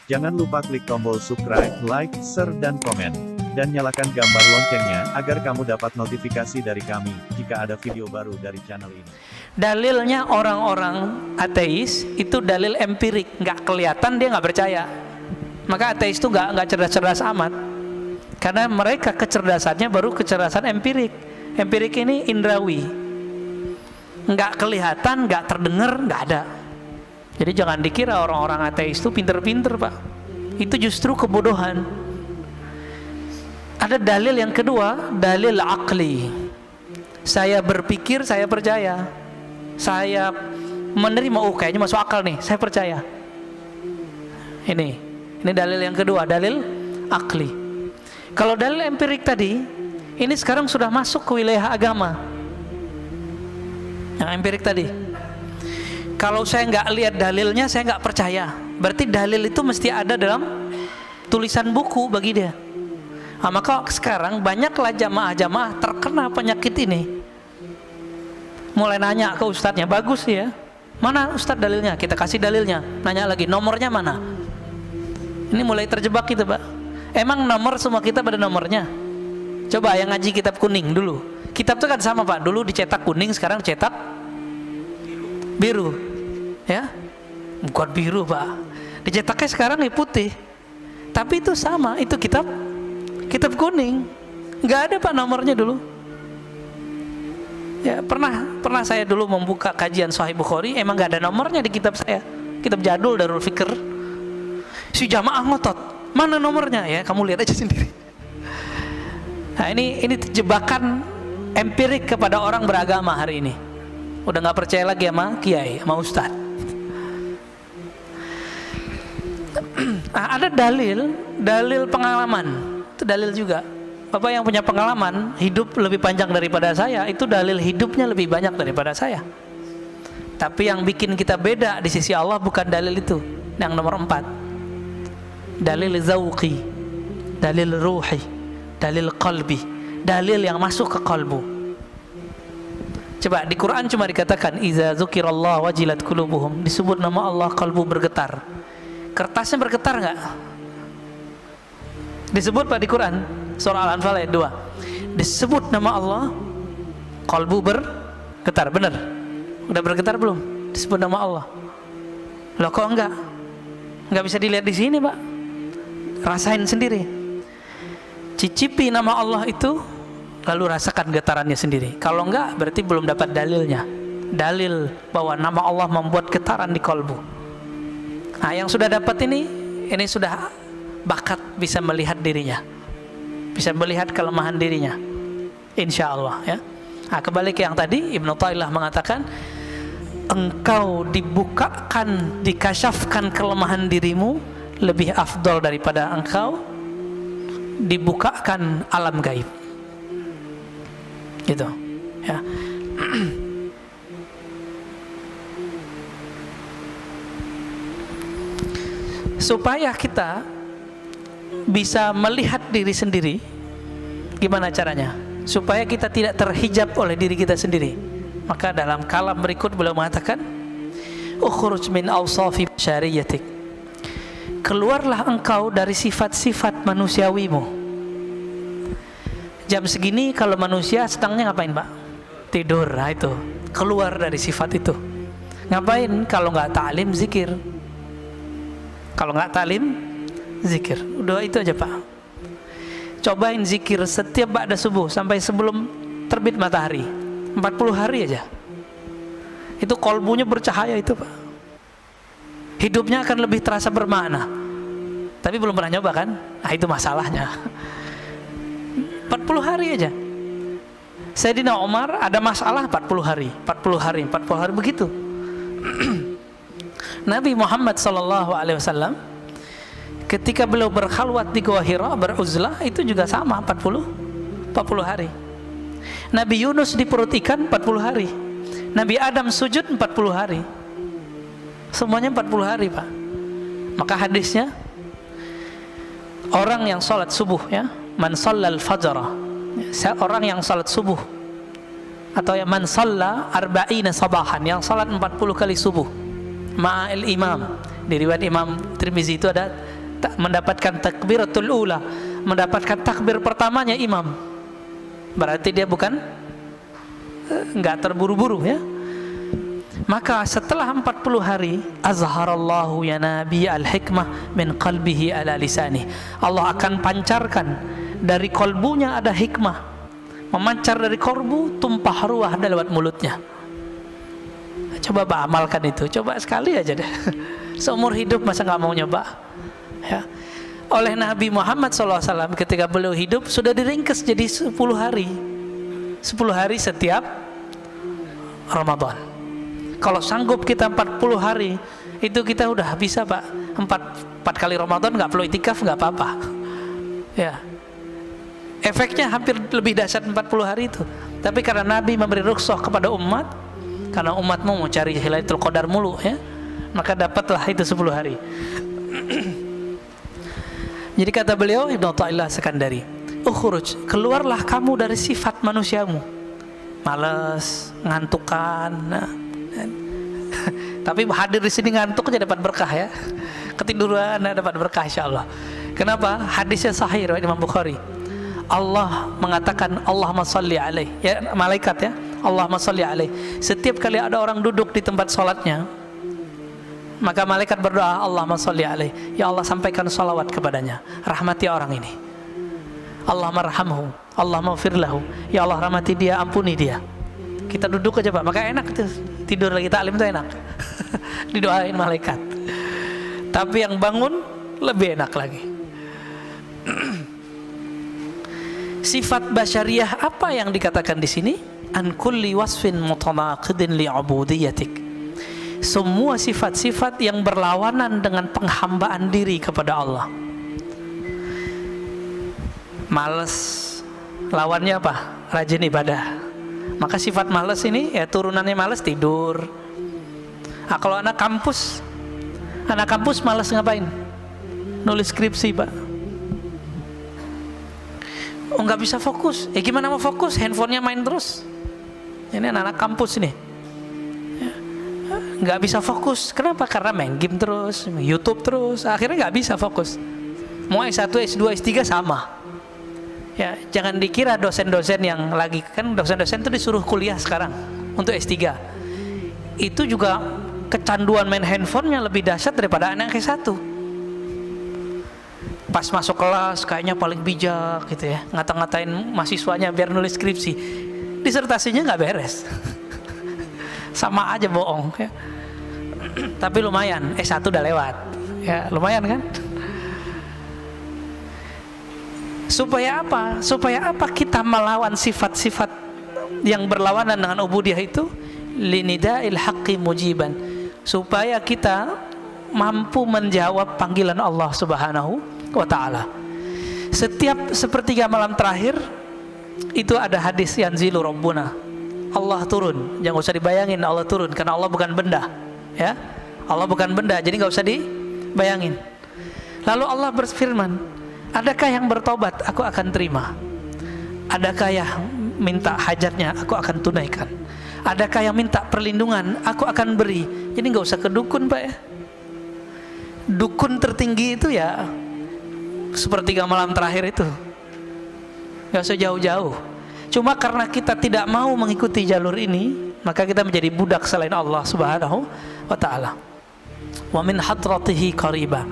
Jangan lupa klik tombol subscribe, like, share, dan komen. Dan nyalakan gambar loncengnya, agar kamu dapat notifikasi dari kami, jika ada video baru dari channel ini. Dalilnya orang-orang ateis, itu dalil empirik, nggak kelihatan dia nggak percaya. Maka ateis itu nggak cerdas-cerdas amat. Karena mereka kecerdasannya baru kecerdasan empirik. Empirik ini indrawi, nggak kelihatan, nggak terdengar, nggak ada. Jadi jangan dikira orang-orang ateis itu pinter-pinter, Pak. Itu justru kebodohan. Ada dalil yang kedua, dalil akli. Saya berpikir, saya percaya. Saya menerima, oh kayaknya masuk akal nih, saya percaya. Ini dalil yang kedua, dalil akli. Kalau dalil empirik tadi, ini sekarang sudah masuk ke wilayah agama. Yang empirik tadi, kalau saya nggak lihat dalilnya, saya nggak percaya. Berarti dalil itu mesti ada dalam tulisan buku bagi dia. Nah, maka sekarang banyaklah jamaah-jamaah terkena penyakit ini. Mulai nanya ke ustadznya, bagus ya, mana ustadz dalilnya? Kita kasih dalilnya. Nanya lagi, nomornya mana? Ini mulai terjebak kita, Pak. Emang nomor semua kita pada nomornya? Coba yang ngaji kitab kuning dulu. Kitab itu kan sama, Pak. Dulu dicetak kuning, sekarang cetak biru. Ya? Bukan biru, Pak. Dicetaknya sekarang putih. Tapi itu sama, itu kitab kuning. Nggak ada, Pak, nomornya dulu. Ya, pernah saya dulu membuka kajian Sahih Bukhari, emang nggak ada nomornya di kitab saya. Kitab jadul Darul Fikr. Si jamaah ngotot, mana nomornya? Ya, kamu lihat aja sendiri. Nah, ini jebakan empirik kepada orang beragama hari ini. Udah nggak percaya lagi sama kiai, sama ustad. Nah, ada dalil pengalaman. Itu dalil juga. Bapak yang punya pengalaman hidup lebih panjang daripada saya, itu dalil hidupnya lebih banyak daripada saya. Tapi yang bikin kita beda di sisi Allah bukan dalil itu. Yang nomor 4, dalil zauqi, dalil ruhi, dalil qalbi, dalil yang masuk ke kalbu. Coba di Quran cuma dikatakan iza dzukirallah wajilat qulubuhum, disebut nama Allah kalbu bergetar. Kertasnya bergetar nggak? Disebut, Pak, di Quran surah Al-Anfal ayat 2. Disebut nama Allah, kalbu bergetar. Benar? Udah bergetar belum? Disebut nama Allah. Loh kok enggak? Enggak bisa dilihat di sini, Pak. Rasain sendiri. Cicipi nama Allah itu, lalu rasakan getarannya sendiri. Kalau enggak, berarti belum dapat dalilnya. Dalil bahwa nama Allah membuat getaran di kalbu. Nah, yang sudah dapat ini sudah bakat bisa melihat dirinya, bisa melihat kelemahan dirinya, insya Allah ya. Nah, kembali ke yang tadi, Ibnu Taillah mengatakan, engkau dibukakan, dikasyafkan kelemahan dirimu lebih afdol daripada engkau dibukakan alam gaib, gitu ya. Supaya kita bisa melihat diri sendiri, gimana caranya? Supaya kita tidak terhijab oleh diri kita sendiri. Maka dalam kalam berikut beliau mengatakan, ukhruj min awsafi syariyatik, keluarlah engkau dari sifat-sifat manusiawimu. Jam segini kalau manusia sedangnya ngapain, Pak? Tidur. Nah, itu keluar dari sifat itu. Ngapain? Kalau nggak ta'lim, zikir. Kalau nggak ta'lim, zikir. Udah itu aja, Pak. Cobain zikir setiap ba'da subuh sampai sebelum terbit matahari, 40 hari aja. Itu kolbunya bercahaya itu, Pak. Hidupnya akan lebih terasa bermakna. Tapi belum pernah nyoba kan? Nah, itu masalahnya. 40 hari aja. Sayyidina Umar ada masalah 40 hari begitu. Nabi Muhammad SAW ketika beliau berkhalwat di Gua Hira, beruzlah, itu juga sama 40 hari. Nabi Yunus di perut ikan 40 hari. Nabi Adam sujud 40 hari. Semuanya 40 hari, Pak. Maka hadisnya, orang yang sholat subuh ya, man shallal fajra, orang yang sholat subuh, atau yang man shalla arba'ina sabahan, yang sholat 40 kali subuh ma'al imam. Di riwayat Imam Tirmizi itu ada mendapatkan takbiratul ula, mendapatkan takbir pertamanya imam, berarti dia bukan enggak terburu-buru ya. Maka setelah 40 hari, azharallahu ya nabi al-hikmah min qalbihi ala lisani. Allah akan pancarkan dari kolbunya ada hikmah, memancar dari kolbu, tumpah ruah lewat mulutnya. Coba amalkan itu, coba sekali aja deh. Seumur hidup masa nggak mau nyoba ya. Oleh Nabi Muhammad SAW ketika beliau hidup sudah diringkas jadi 10 hari 10 hari setiap Ramadan. Kalau sanggup kita 40 hari itu kita udah bisa Pak. 4 kali Ramadan nggak perlu itikaf, nggak apa-apa ya. Efeknya hampir lebih dahsyat 40 hari itu. Tapi karena Nabi memberi rukhsah kepada umat, karena umatmu mau cari Lailatul Qadar mulu ya, maka dapatlah itu 10 hari. Jadi kata beliau Ibnu Athaillah Sekandari, ukhruj, keluarlah kamu dari sifat manusiamu, malas, ngantukan. Tapi hadir di sini ngantuk aja dapat berkah ya, ketiduran dapat berkah insyaallah. Kenapa? Hadisnya sahih riwayat Imam Bukhari. Allah mengatakan Allahumma shalli alaihi, ya malaikat ya, Allahumma shalli alaihi. Setiap kali ada orang duduk di tempat sholatnya, maka malaikat berdoa Allahumma shalli alaihi, ya Allah sampaikan salawat kepadanya, rahmati orang ini. Allahumma rahamhu, Allahumma firlahu, ya Allah rahmati dia, ampuni dia. Kita duduk aja Pak, maka enak tuh, tidur lagi taklim tuh enak. Didoain malaikat. Tapi yang bangun lebih enak lagi. Sifat basyariyah apa yang dikatakan di sini? An kulli wasfin mutanaqidin li ubudiyatik. Semua sifat-sifat yang berlawanan dengan penghambaan diri kepada Allah. Malas, lawannya apa? Rajin ibadah. Maka sifat malas ini ya turunannya malas tidur. Nah, kalau anak kampus malas ngapain? Nulis skripsi Pak. Oh nggak bisa fokus. Gimana mau fokus? Handphonenya main terus. Ini anak-anak kampus nih. Nggak bisa fokus. Kenapa? Karena main game terus, YouTube terus. Akhirnya nggak bisa fokus. Mau S1, S2, S3 sama. Ya, jangan dikira dosen-dosen yang lagi, kan dosen-dosen itu disuruh kuliah sekarang untuk S3. Itu juga kecanduan main handphonenya lebih dahsyat daripada anak S1. Pas masuk kelas kayaknya paling bijak gitu ya, ngata-ngatain mahasiswanya biar nulis skripsi, disertasinya nggak beres. Sama aja bohong ya. Tapi lumayan, S1 udah lewat ya, lumayan kan. Supaya apa? Supaya apa kita melawan sifat-sifat yang berlawanan dengan ubudiyah itu? Linida'il haqqi mujiban, supaya kita mampu menjawab panggilan Allah Subhanahu wa ta'ala. Setiap sepertiga malam terakhir itu ada hadis yanzilu rabbuna, Allah turun. Jangan usah dibayangin Allah turun, karena Allah bukan benda ya. Allah bukan benda, jadi nggak usah dibayangin. Lalu Allah berfirman, adakah yang bertobat aku akan terima, adakah yang minta hajatnya aku akan tunaikan, adakah yang minta perlindungan aku akan beri. Jadi nggak usah ke dukun Pak ya. Dukun tertinggi itu ya sepertiga malam terakhir itu, nggak usah jauh-jauh. Cuma karena kita tidak mau mengikuti jalur ini, maka kita menjadi budak selain Allah Subhanahu wa ta'ala. Wa min hadratihi qariba,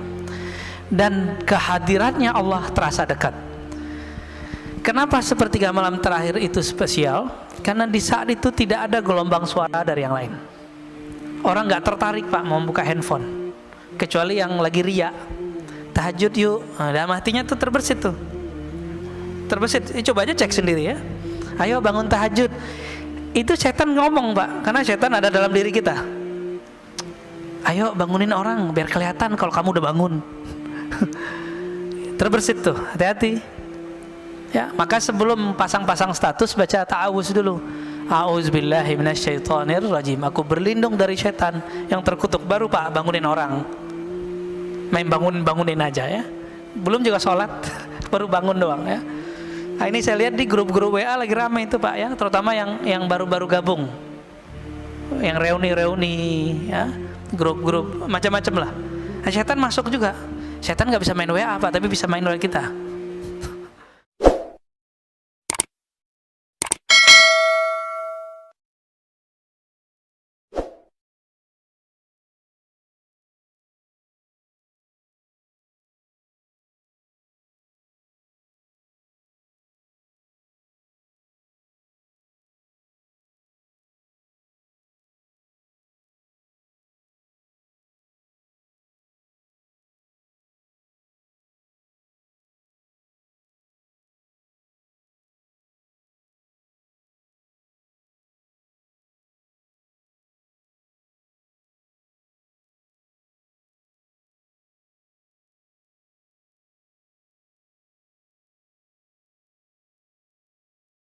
dan kehadirannya Allah terasa dekat. Kenapa sepertiga malam terakhir itu spesial? Karena di saat itu tidak ada gelombang suara dari yang lain. Orang nggak tertarik Pak mau buka handphone, kecuali yang lagi riya. Tahajud yuk, nah, dalam hatinya tuh terbersit tuh, terbersit. Coba aja cek sendiri ya. Ayo bangun tahajud. Itu setan ngomong Pak, karena setan ada dalam diri kita. Ayo bangunin orang biar kelihatan kalau kamu udah bangun. Terbersit tuh, hati-hati ya. Maka sebelum pasang-pasang status baca ta'awuz dulu. A'udzubillahi minasyaitonirrajim, aku berlindung dari setan yang terkutuk. Baru Pak bangunin orang. Main bangunin aja ya, belum juga sholat, baru bangun doang ya. Nah, ini saya lihat di grup-grup WA lagi ramai itu Pak ya, terutama yang baru-baru gabung, yang reuni ya, grup-grup macam-macam lah. Nah, setan masuk juga. Setan nggak bisa main WA Pak, tapi bisa main oleh kita.